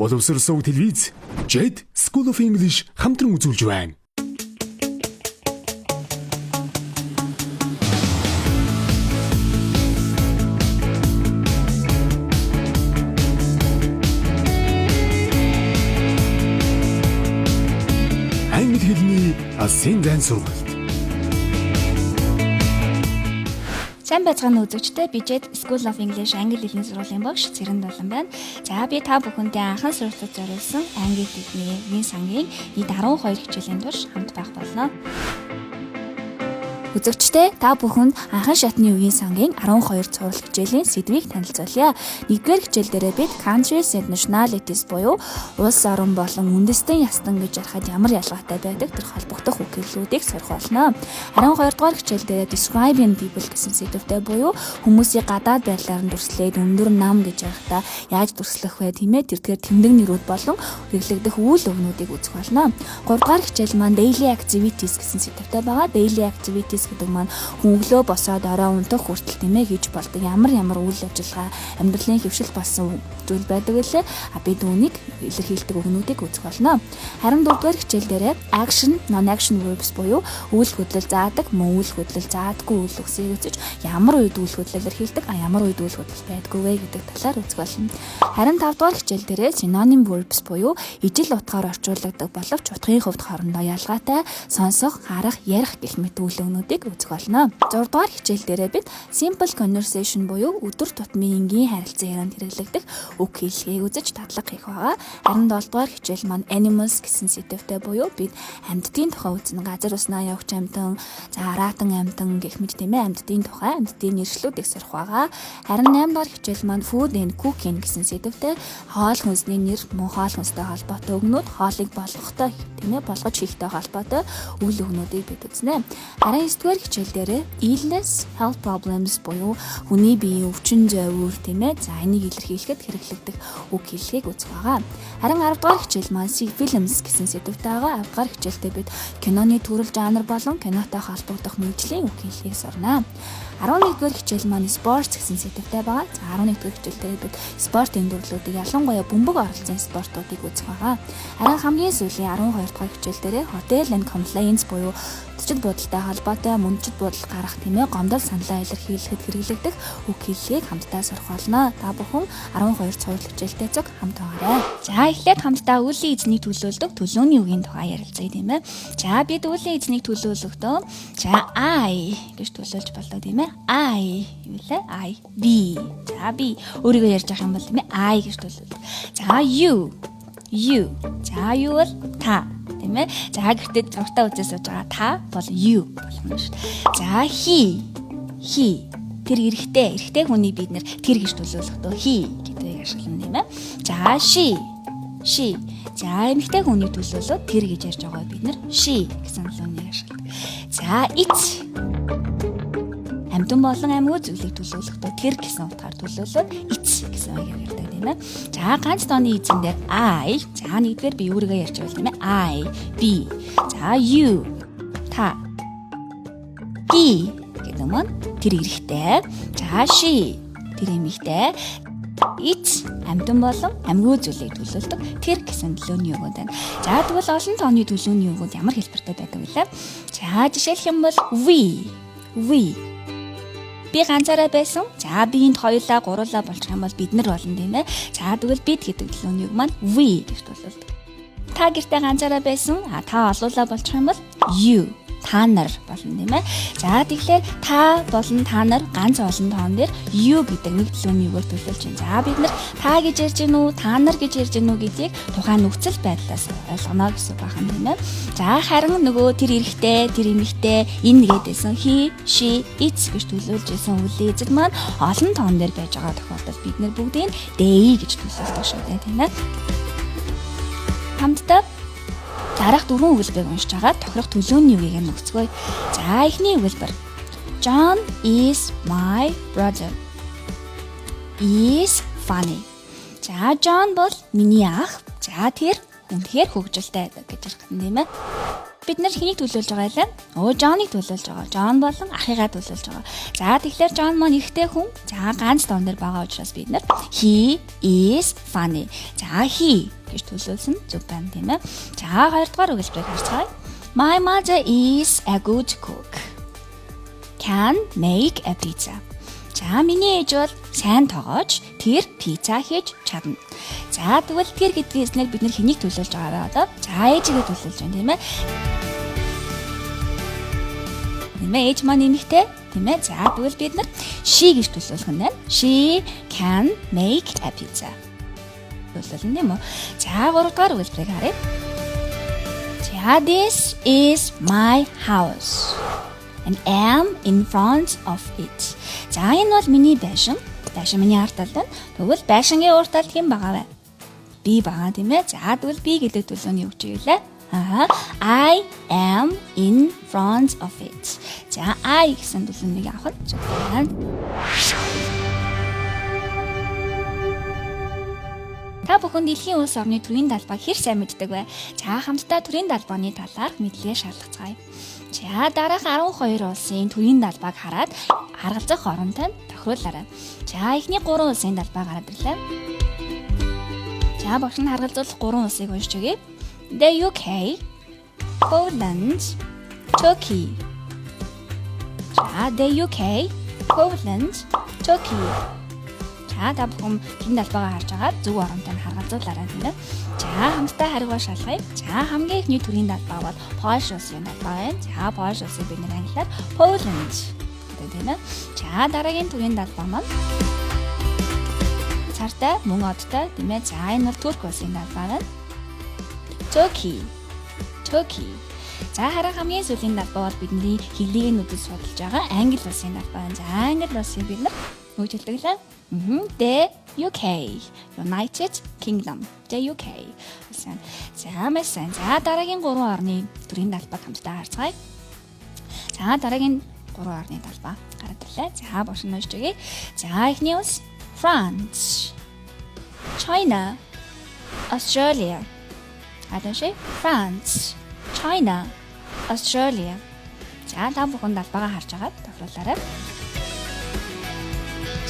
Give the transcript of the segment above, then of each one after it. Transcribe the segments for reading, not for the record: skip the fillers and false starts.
боловсрсон телевиз Jed School of English хамтран үзүүлж байна. Англи хэлний асын зан сургалт. Сайн байцгаана үзэгчдээ, би Jed School of English англи хэлний сургуулийн багш Цэрэнд болон байна. За би та бүхэндээ анхан сургалтад зориулсан англи хэлний үгийн сангийн нийт 12 хичээлийн турш хамт байх болно. Үзэгчдээ, та бүхэнд анхан шатны үгийн сангийн 12 цуврал хичээлийн сэдвийг танилцуулъя. Нэгдүгээр хичээл дээрээ бид countries and nationalities буюу улс орон болон үндэстэн ястан гэж ярихад ямар ялгаатай байдаг тэр холбогдох үг хэллүүдийг сурах болно. 12 дугаар хичээл дээрээ describing people гэсэн сэдвтэй буюу хүмүүсийг гадаад байдлаар нь дүрслээд өндөр нам гэж ярихдаа яаж дүрслэх вэ тийм ээ, тэрдгээр тэмдэг нэрүүд болон хэрэглэгдэх үйл өгнүүдийг үзэх болно. 3 дугаар хичээл маань daily activities гэсэн сэдвтэй байгаа. Daily activities гэдэг маань хүн өглөө босоод орой унтах хүртэл тийм ээ хийж болдог ямар үйл ажиллагаа амьдралын хөвшил болсон зүйл байдаг гэлээ. Бид үүнийг илэрхийлдэг өгнүүдийг үзэх болно. Харин 4 дугаар хичээл дээрээ action, non-action verbs буюу үйл хөдлөл заадаг, мөн үйл хөдлөл заадаггүй үйл үгсийг үзэж ямар үед үйл хөдлөл илэрхийлдэг, ямар үед үйл хөдлөл байдгүй вэ гэдэг талаар үзэх болно. Харин 5 дугаар хичээл дээрээ synonym verbs буюу ижил утгаар орчуулдаг боловч утгын хувьд хоорондоо ялгаатай сонсох, харах, ярих гэх мэт үйл өгнүүдийг үзэх болно. 6 дугаар хичээл дээрээ бид simple conversation буюу өдөр тутмын энгийн харилцан ярианд хэрэглэгдэх үг хэллэгийг үзэж татлаг хийх байгаа. Харин 7 дугаар хичээл маань animals гэсэн сэдвтэй буюу бид амьтдын тухай үзнэ. Газар уснаа явж амьтан, за аратан амьтан гэх мэт тийм ээ, амьтдын тухай, амьтдын нэршлүүдийг сурах байгаа. Харин 8 дугаар хичээл маань food and cooking гэсэн сэдвтэй хоол хүнсний нэр, мөн хоол хүнстэй холбоотой өгнүүд, хоолыг болгохтой тийм ээ, болгож хийхтэй холбоотой үйл өгнүүдийг бид үзнэ. Харин 9 дугаар хичээл дээрээ illness, health problems буюу хүний биеийн өвчин зовир тийм ээ, за энийг илэрхийлэхэд хэрэглэгдэх үг хэллэгийг үзэх байгаа. Харин 10 дугаар хичээл маань films гэсэн сэдвтэй байгаа. 10 дугаар хичээлдээ бид киноны төрөл жанр болон кинотой холбогдох мэргэжлийн үг хэллэгийг сурна. 11-р хичээл маань sports гэсэн сэдвтэй байгаа. За 11-р хичээлдээ бид спортын төрлүүдийг ялангуяа бөмбөг оролцсон спортуудыг үзэх байгаа. Харин хамгийн сүүлийн 12-р хичээл дээрээ hotel and complaints буюу төчид буудалтай холбоотой мөнчид буудал гарах тийм ээ, гомдол саналаа илэрхийлэхэд хэрэглэгдэх үг хэллэгийг хамтдаа сурах болно. Та бүхэн 12 цуврал хичээлтэй зөв хамт байгаарай. За эхлээд хамтдаа үлийн эзнийг төлөөлдөг төлөөний үгийн тухай ярилцъя тийм ээ. За бид үлийн эзнийг төлөөлөхдөө за I гэж төлөөлж болдог тийм ээ. I юу лээ? I be. За би өөрийгөө ярьж байгаа юм бол тийм ээ I гэж төлөөлдөг. За you. За юу бол та тийм ээ. За гэхдээ зургатаа үзэж сууж байгаа та бол you болох нь шүү. За he тэр эрэгтэй хүний бид нэр тэр гэж төлөөлөхдөө he гэдгийг ашиглана тийм ээ. За she за эмэгтэй хүнийг төлөөлөөд тэр гэж ярьж байгаа бид нэр she гэсэн хэллэгийг ашигладаг. За it амьтан болон амьгүй зүйлийг төлөөлөхдөө тэр гэсэн утгаар төлөөлөөд it гэсэн үгээр ярьдаг тийм ээ. За ганц тооны эзэн дээр I, за нэгдүгээр би өөрийгөө ярьж байгаа тийм ээ. I, be. За you, та. He гэдэг маань тэр эрэгтэй. За she, тэр эмэгтэй. It амьтан болон амьгүй зүйлийг төлөөлдөг тэр гэсэн төлөөний үгүүд байна. За тэгвэл олон тооны төлөөний үгүүд ямар хэлбэртэй байдаг вэ? За жишээлх юм бол we би ганцаараа байсан. За би энд хоёулаа гуруулаа болчих юм бол бид нар болно тийм ээ. За тэгвэл бид гэдэг төлөөний үг маань we гэж төлөвлөдөг. Та гэртээ ганцаараа байсан. Та олуулаа болчих юм бол you та нар болно тийм ээ. За тэгэхээр та болон та нар ганц олон тоон дээр you гэдэг нэг төлөөний үгээр төлөвлөж байна. За бид нар та гэж ярьж гин үү, та нар гэж ярьж гин үү гэдгийг тухайн нөхцөл байдлаас ойлгоно гэсэн бахан тийм ээ. За харин нөгөө тэр эрэгтэй, тэр эмэгтэй энэ гэдээсэн he, she, it гэж төлөвлөж байсан үлийн эзэл маань олон тоон дээр байж байгаа тохиолдолд бид нар бүгдийг they гэж төлөвлөдөг шүү дээ тийм ээ. Хамтдаа дараах 4 өгүүлбэрийг уншиж байгаа тохирох төлөөний үгийг нөхцгөө. За эхний өгүүлбэр. John is my brother. Is funny. За John бол миний ах. За тэр үнэхээр хөвгөлтэй байдаг гэж ярих юм тийм ээ. бид нар хэнийг төлөөлж байгаа юм? Джоныг төлөөлж байгаа. Джон болон ахыгаа төлөөлж байгаа. За тэгэхээр Джон маань эрэгтэй хүн. За ганц дом дээр байгаа учраас бид нар he is funny. За he гэж төлөөлсөн зүг байна тийм ээ. За хоёрдугаар өгүүлбэрийг харцгаая. My mother is a good cook. Can make a pizza. За миний ээж бол сайн тоогооч, тэр пицца хийж чадна. За тэгвэл тэр гэдгээс бид нар хэнийг төлөөлж байгаа вэ одоо? За ээжигээ төлөөлж байна тийм ээ. Нэмээ ээж маань нэмэгтэй тийм ээ. За тэгвэл бид нар she гэж төлөөлөх нь байна. She can make a pizza. Төлөөлнө юм уу? За 3 дахь өгүүлбэрийг харъя. За this is my house. And am in front of it. За энэ бол миний байшин. Байшин миний ард талд байна. Тэгвэл байшингийн урд талд хэн байгаа вэ? Би байгаа тийм ээ. За тэгвэл би гэдэг төлөвний үг чи юу вэ? I am in front of it. За I гэсэн төлөвнийг авах нь зөвхөн. Та бүхэн дэлхийн улс орны төрийн далбааг хэр сайн мэддэг вэ? За хамтдаа төрийн далбааны талаар мэдлэгээ шалгацгаая. За дараах 12 улсын төрийн далбааг хараад харгалзах оронтой тохируулаарай. За эхний 3 улсын далбааг хараад ирлээ. За багш нь харгалзуулах 3 улсыг уншиж өгье. The UK, Poland, Turkey. За the UK, Poland, Turkey. За та бүхэн төрийн далбаагаа харж байгаа зөв оронтой нь харгалзуулаарай тийм ээ. За хамтдаа хариугаа шалгая. За хамгийн ихний төрийн далбаа бол Польш улсын далбаа байна. За Польш улсыг бид нэр англиар Poland гэдэг тийм ээ. За дараагийн төрийн далбаа маань цартай мөн одтой тийм ээ. За энэ бол Турк улсын далбаа байна. Turkey. За харин хамгийн сүүлийн далбаа бол бидний хэллэгийн нүдэд судалж байгаа Англи улсын далбаа байна. За Англи улсыг бид нар хөгжүүлдэг лээ. The UK, United Kingdom, the UK. За мэсэн. За дараагийн 3 орны төрийн далбааг хамтдаа харцгаая. За дараагийн 3 орны далбаа гараад ирлээ. За бошин уншиж өгье. За эхний улс France, China, Australia. Адаши France, China, Australia. За та бүхэн далбаагаа харж байгаа тохируулаарай.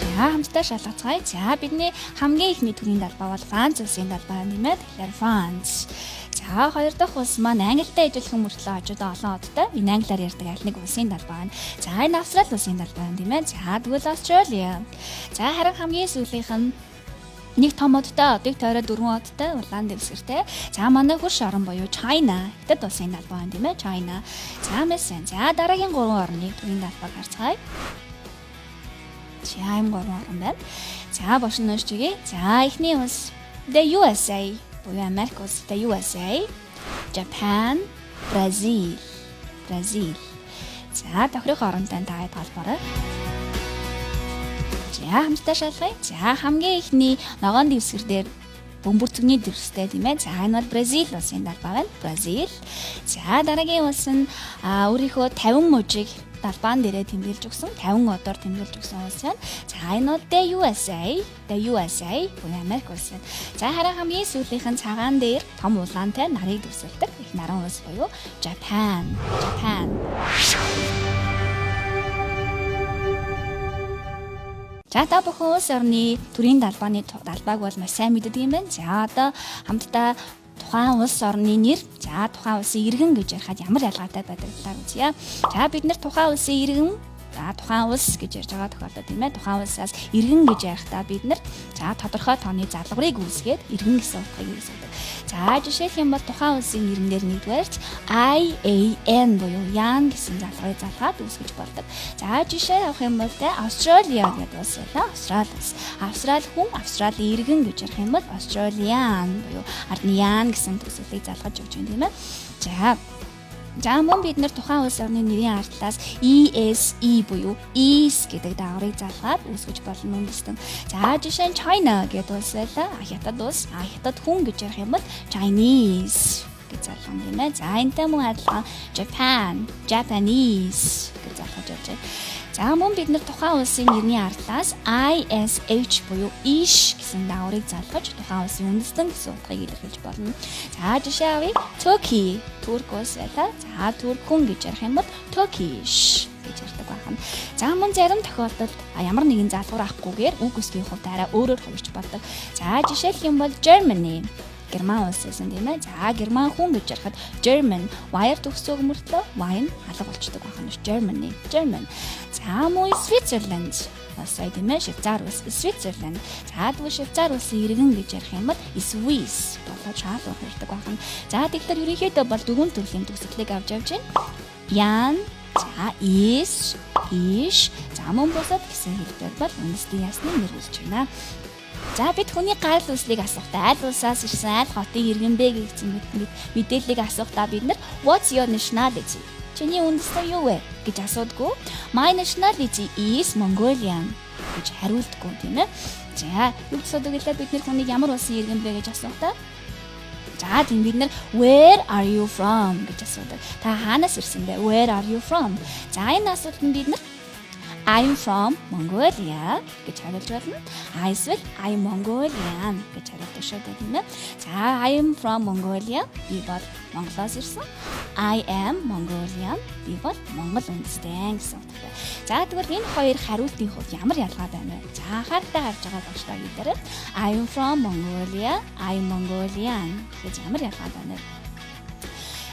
За хамтдаа шалгацгаая. За бидний хамгийн ихний төрийн далбаа бол Франц улсын далбаа юм ээ. Тэгэхээр France. За хоёр дахь улс маань англитай ижилхэн мөртлөө хажуудаа олон одтой энэ англиар ярьдаг аль нэг улсын далбаа байна. За энэ Австрали улсын далбаа юм тийм ээ. За тэгвэл Australia. За харин хамгийн сүүлийнх нь нэг том одтой, одыг тойроо 4 одтой улаан дэвсгэртэй. За манай хөрш орон буюу China хятад улсын далбаа юм тийм ээ. China. За мэсэн. За дараагийн 3 орны төрийн далбааг харцгаая. За ийм 3 орн байна. За бошин уншиж өгье. За эхний улс the USA буюу Америк улс, the USA, Japan, Brazil. За тохирох оронтой таад холбоорой. За хамтдаа шалгая. За хамгийн ихний ногоон дэвсгэр дээр бөмбөрцөгний дэвсгэртэй тийм ээ. За энэ бол Бразил улсын далбаа байна. Бразил. За дараагийн улс нь өөрийнхөө 50 мужийг далбаан дээрээ тэмдэглэж өгсөн 50 одоор тэмдэглэж өгсөн улс байна. За энэ бол the USA буюу Америк улс байна. За харин хамгийн сүүлийнх нь цагаан дээр том улаантай нарыг дэвсгэрдэг их наран улс буюу Japan. За та бүхэн улс орны төрийн далбааны далбааг бол маш сайн мэддэг юм байна. За одоо хамтдаа тухайн улс орны нэр, за тухайн улсын иргэн гэж ярихад ямар ялгаатай байдаг талаар үзье. За бид нар тухайн улсын иргэн, за тухайн улс гэж ярьж байгаа тохиолдолд тийм ээ. Тухайн улсаас иргэн гэж ярихдаа бид нар за тодорхой тооны залгуурыг үүсгээд иргэн гэсэн утгыг үүсгэдэг. За жишээлх юм бол тухайн улсын нэрнээр нэгдүгээрч IAN буюу Ян гэсэн залгуурыг залгаад үүсгэж болдог. За жишээ авах юм бол Australia гэдэг улс байна. Австрали хүн, Австралийн иргэн гэж ярих юм бол Australian буюу ардны Ян гэсэн төсөлийг залгаж өгч байна тийм ээ. За мөн бид нар тухайн улс орны нэрийн ардлаас ESE буюу East гэдэг дааврыг залгаад үүсгэж болно үндэстэн. За жишээ нь China гэдэг улс байлаа. Хятад улс, хятад хүн гэж ярих юм бол Chinese гэж залгана тийм ээ. За энэтэй мөн адилхан Japanese гэж залгаж явж байна. За мөн бид нар тухайн улсын нэрний арлаас ISH буюу ish гэсэн дааврыг залгаж тухайн улсын үндэстэн гэсэн утгыг илэрхийлж болно. За жишээ авъя. Turkey Турк улс байлаа. За Турк хүн гэж ярих юм бол Turkish гэж ярьдаг байна. За мөн зарим тохиолдолд ямар нэгэн залгуур авахгүйгээр үг өсгийн хувьд арай өөрөөр хувирч болдог. За жишээлх юм бол Germany Герман улс гэсэн тийм ээ. За Герман хүн гэж ярихад German Y-аар төгсөг мөртлөө Y нь алга болчдөг байна шүү. Germany. За мөн Switzerland улсаа тийм ээ. Швейцар улс Switzerland. За тэгвэл Швейцар улсын иргэн гэж ярих юм бол Swiss болоод шаалгах хэрэгтэй байна. За тэгэхээр ерөнхийдөө бол дөрвөн төрлийн төгсгөлийг авч явж байна. Ян, за is, ish, за мөн бусад гэсэн хэлбэр бол үндэстэн ясны нэр болж байна. За бид хүний гарал үүслийг асуухтаа аль улсаас ирсэн, аль хотын иргэн бэ гэсэн мэдээллийг асуухтаа бид нар what's your nationality? Чиний үндэстэн юу вэ гэж асуудгүй. My nationality is Mongolian гэж хариулдаггүй тийм ээ. За юу асуудаг вэ? Бид нар хүнийг ямар улсын иргэн бэ гэж асуухтаа за тийм бид нар where are you from гэж асуудаг. Та хаанаас ирсэн бэ? Where are you from? За энэ асуултанд бид нар I'm from Mongolia гэж хариулж байна. Эсвэл I'm Mongolian гэж хариулдаг шүү дээ тийм ээ. За I'm from Mongolia би бол Монголоос ирсэн. I am Mongolian би бол Монгол үндэстэн гэсэн утгатай. За тэгвэл энэ хоёр хариултын хувьд ямар ялгаа байна вэ? За анхааралтай харж байгаа болж байгаа гэдэг. I'm from Mongolia, I'm Mongolian гэж ямар ялгаа байна вэ?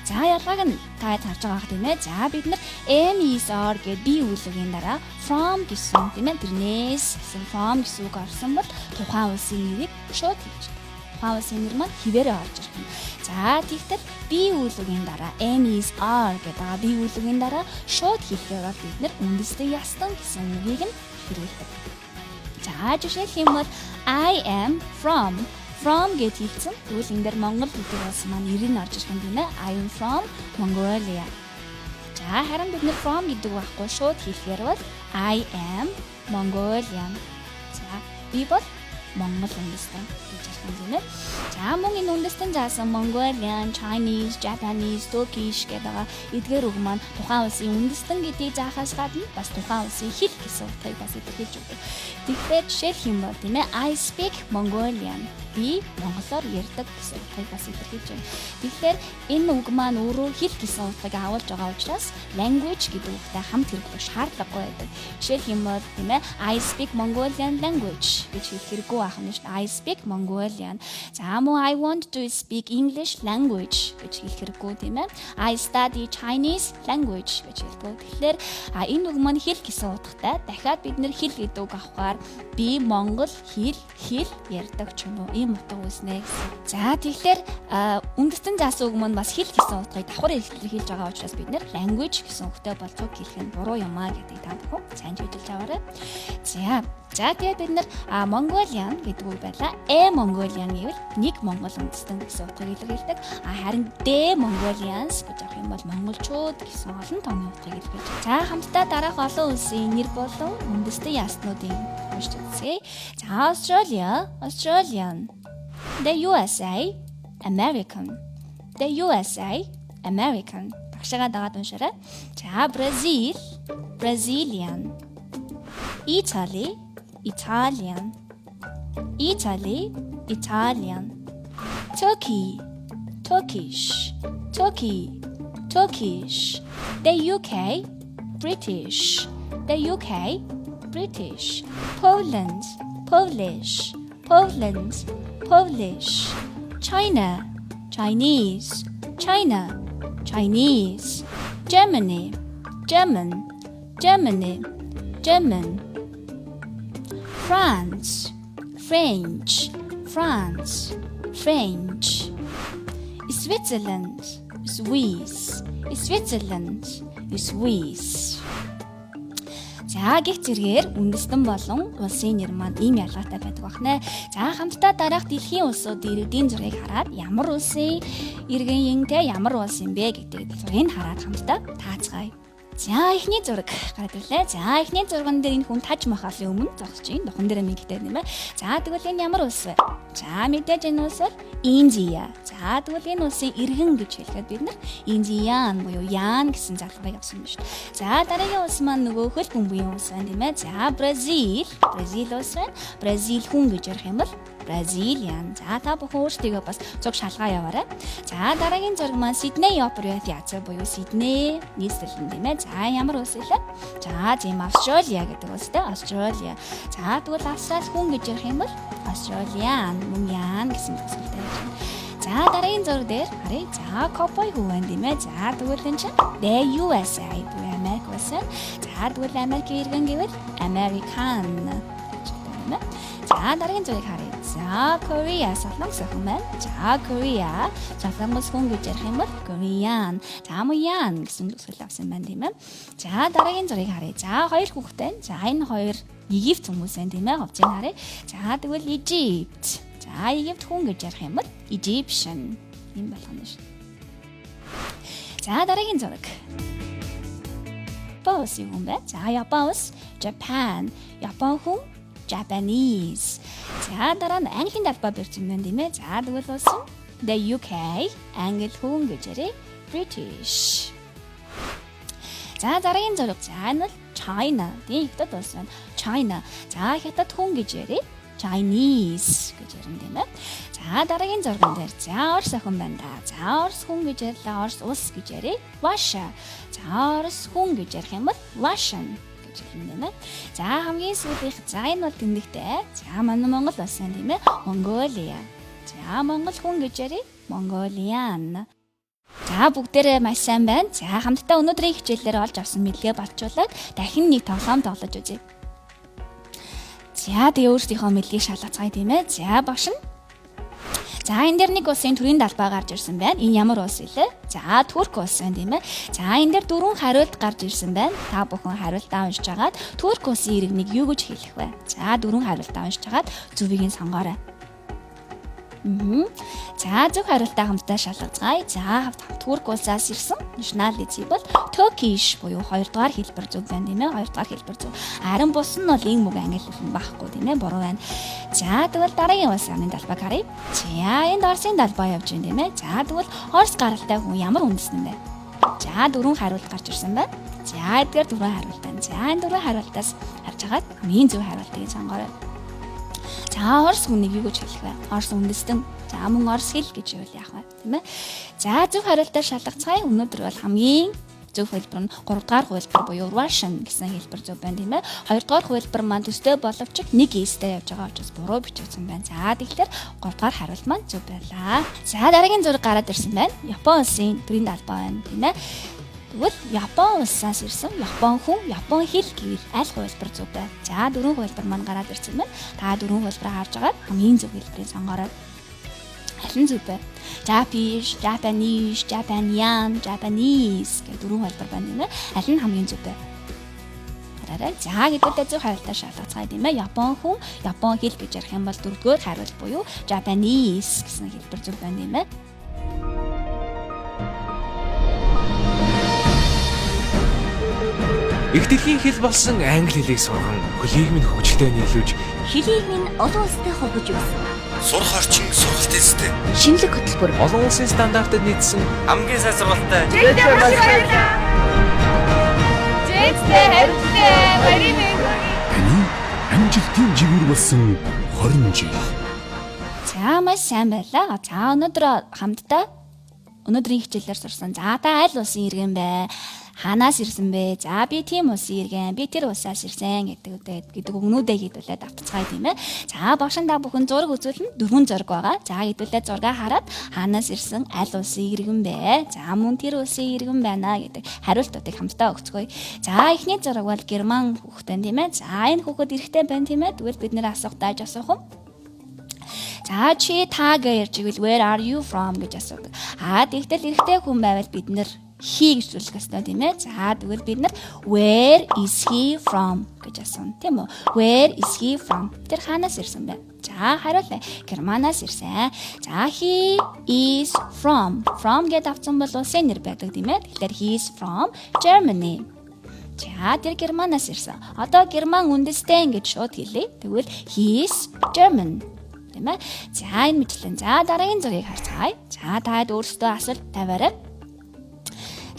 За ялгааг нь та харж байгаа тийм ээ. За бид нар am is are гэдэг бие үйлгийн дараа from гэсэн тийм ээ. Тэрнээс гэсэн from гэсэн үг орсон бол тухайн улсын нэрийг шууд хэлж байна. Тухайн улсын нэр маань хэвээрээ орж ирэх юм. За тэгтэл бие үйлгийн дараа am is are гэдэг бие үйлгийн дараа шууд хэлэхээр бол бид нар үндэстэн ястан гэсэн үгийг нь хэрэглэдэг. За жишээлх юм бол I am from гэд хэлсэн. Тэгвэл энэ дээр Монгол гэдэг улс маань нэр нь орж ирэх юм байна. I am from Mongolia. За харин бид нэр from гэдэг байхгүй шууд хэлэхээр бол I am Mongolian. За би бол Монгол үндэстэн гэж хэлсэн юм байна. За мөн энэ үндэстэн заасан Mongolian, Chinese, Japanese, Turkish гэдэг эдгээр үг маань тухайн улсын үндэстэн гэдгийг заахаас гадна бас тухайн улсын хэл гэсэн утгыг бас илэрхийлж өгдөг. Тэгэхээр жишээлх юм бол тийм ээ I speak Mongolian би монголоор ярьдаг гэсэн утгыг бас илэрхийлж байна. Тэгэхээр энэ үг маань өөрөө хэл гэсэн утгыг агуулж байгаа учраас language гэдэг үгтэй хамт хэрэглэх шаардлагагүй байдаг. Жишээлх юм бол тийм ээ I speak Mongolian language гэж хэлэх хэрэггүй байх юм шүү дээ. I speak Mongolian. За мөн I want to speak English language гэж хэлэх хэрэггүй тийм ээ. I study Chinese language гэж хэлдэг. Тэгэхээр энэ үг маань хэл гэсэн утгатай. Дахиад бид нэр хэл гэдэг үг авахаар би монгол хэл ярьдаг ч юм уу ийм утга үүснэ гэсэн. За тэгэхээр үндэстэн заасан үг маань бас хэл гэсэн утгыг давхар илэрхийлж байгаа учраас бид нэр language гэсэн үгтэй болцоог хэлэх нь буруу юм аа гэдгийг та бүхэн сайн мэдүүлж аваарай. За тэгээд бид нэр Mongolian гэдэг үг байлаа. Mongolian гэвэл нэг монгол үндэстэн гэсэн утгыг илэрхийлдэг. Харин Mongolians гэж авах юм бол монголчууд гэсэн олон тооны утгыг илэрхийлж. За хамтдаа дараах олон улсын нэр болон үндэстэн яснуудын уншиж үзье. За Australian, the USA, American, the USA, American. Багшаагаа дагаад уншаарай. За Brazilian, Italy, Italian, Turkish, the UK, British, Poland, Polish, China, Chinese, Germany, German, France, French, Switzerland, Swiss. За гих зэргээр үндэстэн болон улсын нэр маань ийм ялгаатай байдаг байна. За хамтдаа дараах дэлхийн улсуудын иргэдийн зургийг хараад ямар улсын иргэн те ямар улс юм бэ гэдэг зургийг хараад хамтдаа таацгаая. За эхний зураг гараад ирлээ. За эхний зурган дээр энэ хүн Таж Махалын өмнө зогсож байна. Духан дээр мэгтэй юм байна. За тэгвэл энэ ямар улс вэ? За мэдээж энэ улс бол Индия. За За тэгвэл энэ улсын иргэн гэж хэлэхэд бид нар Индиан буюу Ян гэсэн залгыг авсан байна шүү дээ. За дараагийн улс маань нөгөө хөл бөмбөгийн улс байна тийм ээ. За Бразил улс байна. Бразил хүн гэж ярих юм бол Бразилиан. За та бүхэн өөрсдийгөө бас цуг шалгаа яваарай. За дараагийн зураг маань Сидней Опера театр буюу Сидней нийслэл тийм ээ. За ямар улс вэ? За тийм Австралиа гэдэг улс тэ Австралиа. За тэгвэл Австрали хүн гэж ярих юм бол Australian мөн Ян гэсэн үгстэй байна. За дараагийн зураг дээр харъя. За Cowboy хүн байна тийм ээ. За тэгвэл энэ чинь The USA буюу Америк улс. За тэгвэл Америкийн иргэн гэвэл American гэж байна. За дараагийн зургийг харъя. За Korea солонгос хүн байна. За Korea солонгос хүн гэж ярих юм бол Korean. За мөн Ян гэсэн үгсэл авсан байна тийм ээ. За дараагийн зургийг харъя. За хоёр хүүхэдтэй. За энэ хоёр Египт хүмүүс байна тийм ээ. Ховцыг харъя. За тэгвэл Egypt. За Египт хүн гэж ярих юм бол Egyptian юм болгоно шүү. За дараагийн зураг. Япон хүн байна. За Япон улс Japan. Япон хүн Japanese. За дараа нь Английн албаа барьсан байна тийм ээ. За тэгвэл болсон The UK Англи хүн гэж ярив British. За дараагийн зураг. За энэ бол China. Тийм хятад улс байна. China. За хятад хүн гэж ярив Chinese гэж ярина тийм ээ. За дараагийн зурган дээр за Орос охин байна да. За Орос хүн гэж ярьлаа. Орос улс гэж ярив Russia. За Орос хүн гэж ярих юм бол Russian. За хамгийн сүүлийнх за энэ бол тэмдэгтэй. За манай Монгол улс байна тийм ээ. Mongolia. За Монгол хүн гэж ярив Mongolian. За бүгдээрээ маш сайн байна. За хамтдаа өнөөдрийн хичээлээр олж авсан мэдлэгээ батжуулаад дахин нэг тоглоом тоглож үзье. За тэгээ өөрсдийнхөө мэдлэгийг шалгацгаая тийм ээ. За багш нь. За энэ дээр нэг улсын төрийн далбай гарч ирсэн байна. Энэ ямар улс вэ? За Турк улс байна тийм ээ. За энэ дээр дөрвөн хариулт гарч ирсэн байна. Та бүхэн хариултаа уншиж агаад Турк улсын иргэнийг юу гэж хэлэх вэ? За дөрвөн хариултаа уншиж агаад зөвийг нь сонгоорой. За зөв хариултаа хамтдаа шалгацгаая. За Турк улсаас ирсэн nationality бол Turkish буюу 2 дугаар хэлбэр зөв байна тийм ээ. 2 дугаар хэлбэр зөв. Харин бус нь бол ин мөг англи хэлэн байхгүй тийм ээ. Буруу байна. За тэгвэл дараагийн улсын далбайг харъя. За энд Орсын далбай явж байна тийм ээ. За тэгвэл Орос гаралтай хүн ямар үндэстэн бэ? За дөрвөн хариулт гарч ирсэн байна. За эдгээр дөрвөн хариулт байна. За энэ дөрвөн хариултаас харж агаад хамгийн зөв хариултыг сонгоорой. За Орос хүнийг юу гэж хэлэх вэ? Орос үндэстэн. За мөн Орос хэл гэж юу яах вэ? Тийм ээ. За зөв хариултаа шалгацгаая. Өнөөдөр бол хамгийн зөв хэлбэр нь 3 дугаар хувилбар буюу Russian гэсэн хэлбэр зөв байна тийм ээ. 2 дугаар хувилбар маань төстэй боловч нэг эстэй явж байгаа учраас буруу бичигдсэн байна. За тэгэхээр 3 дугаар хариулт маань зөв байлаа. За дараагийн зураг гараад ирсэн байна. Япон улсын төрийн далбай байна тийм ээ. Тэгвэл Япон улсаас ирсэн Япон хүн Япон хэл гэвэл аль хувилбар зөв бэ? За дөрвөн хувилбар маань гараад ирсэн байна. Та дөрвөн хувилбараа харж агаад хамгийн зөв хэлбэрийг сонгоорой. Аль нь зөв бэ? Japanese, Japanese, Japanian, Japanese гэх дөрвөн хувилбар байна тийм ээ. Аль нь хамгийн зөв бэ? Хараарай. За гэдэгт зөв хариултаа шалгацгаая тийм ээ. Япон хүн Япон хэл гэж ярих юм бол дөрөвдүгээр хариулт буюу Japanese гэсэн хэлбэр зөв байна тийм ээ. Их дэлхийн хэл болсон англи хэлийг сурган хөлийг минь хөгжилтэй нийлүүлж хэлийг минь олон улстай холбож өгсөн. Сурах орчин, сургалт эзэстэй. Шинэлэг хөтөлбөр. олон улсын стандартад нийцсэн Хамгийн сайн сургалттай. Таны амжилтын жигүүр болсон 20 жил. За маш сайн байлаа. За өнөөдөр хамтдаа өнөөдрийн хичээлээр сурсан. За та аль улсын иргэн бэ? Ханаас ирсэн бэ? За би тийм улсын иргэн. Би тэр улсаас ирсэн гэдэг өгнүүдээ хийдүүлээд автцгаая тийм ээ. За багш та бүхэн зураг үзүүлнэ. 4 зураг байгаа. За хийдүүлээд зургаа хараад ханаас ирсэн аль улсын иргэн бэ? За мөн тэр улсын иргэн байна гэдэг хариултуудыг хамтдаа өгцгөөе. За эхний зураг бол герман хүүхдэн тийм ээ. За энэ хүүхэд эрэгтэй байна тийм ээ. Тэгвэл бид нэр асуух тааж асуух юм. За чи таагаа ярьж игэл where are you from гэж асуудаг. Тэгтэл эрэгтэй хүн байвал бид нэр he гэж зүйлэх ёстой тийм ээ. За тэгвэл бид нар where is he from гэж асууна тийм үү? Where is he from? Тэр хаанаас ирсэн бэ? За хариулъя. Германаас ирсэн. За he is from гэд авсан бол улсын нэр байдаг тийм ээ. Тэгэхээр he is from Germany. За тэр Германаас ирсэн. Одоо Герман үндэстэн гэж шууд хэлье. Тэгвэл he is German. тийм ээ. За энэ мэтлэн. За дараагийн зургийг харцгаая. За таад өөрсдөө асуулт тавиарай.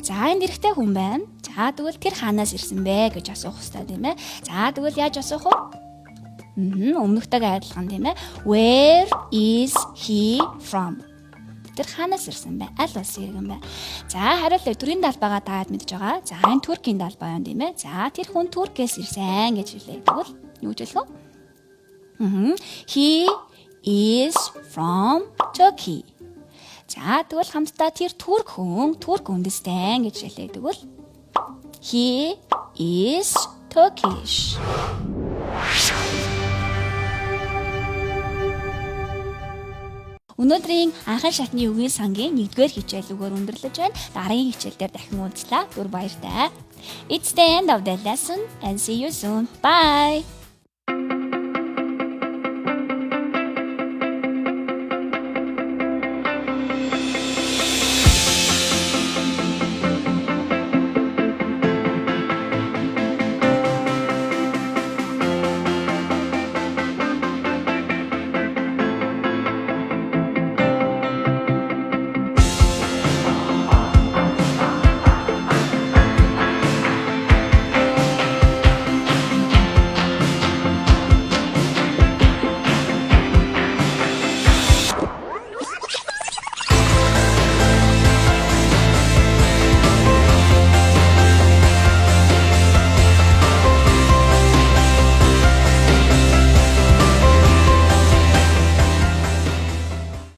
За энэ эрэгтэй хүн байна. За тэгвэл тэр хаанаас ирсэн бэ гэж асуух хэрэгтэй тийм ээ. За тэгвэл яаж асуух вэ? Өмнөхтэйгээ адилхан тийм ээ. Where is he from? Тэр хаанаас ирсэн бэ? Аль улсын иргэн бэ? За хариулъя. Төрийн далбайгаа таад мэдж байгаа. За энэ Туркийн далбай юм тийм ээ. За тэр хүн Туркээс ирсэн гэж хэлээ. Тэгвэл юу гэж хэлэх вэ? He is from Turkey. За тэгвэл хамтдаа тэр турк үндэстэн гэж хэлээ. Тэгвэл he is Turkish. Өнөөдрийн анхан шатны үгийн сангийн 1-р хичээлүүгээр өндөрлөж байна. Дараагийн хичээл дээр дахин уулзлаа. Түр баяртай. It's the end of the lesson and see you soon. Bye.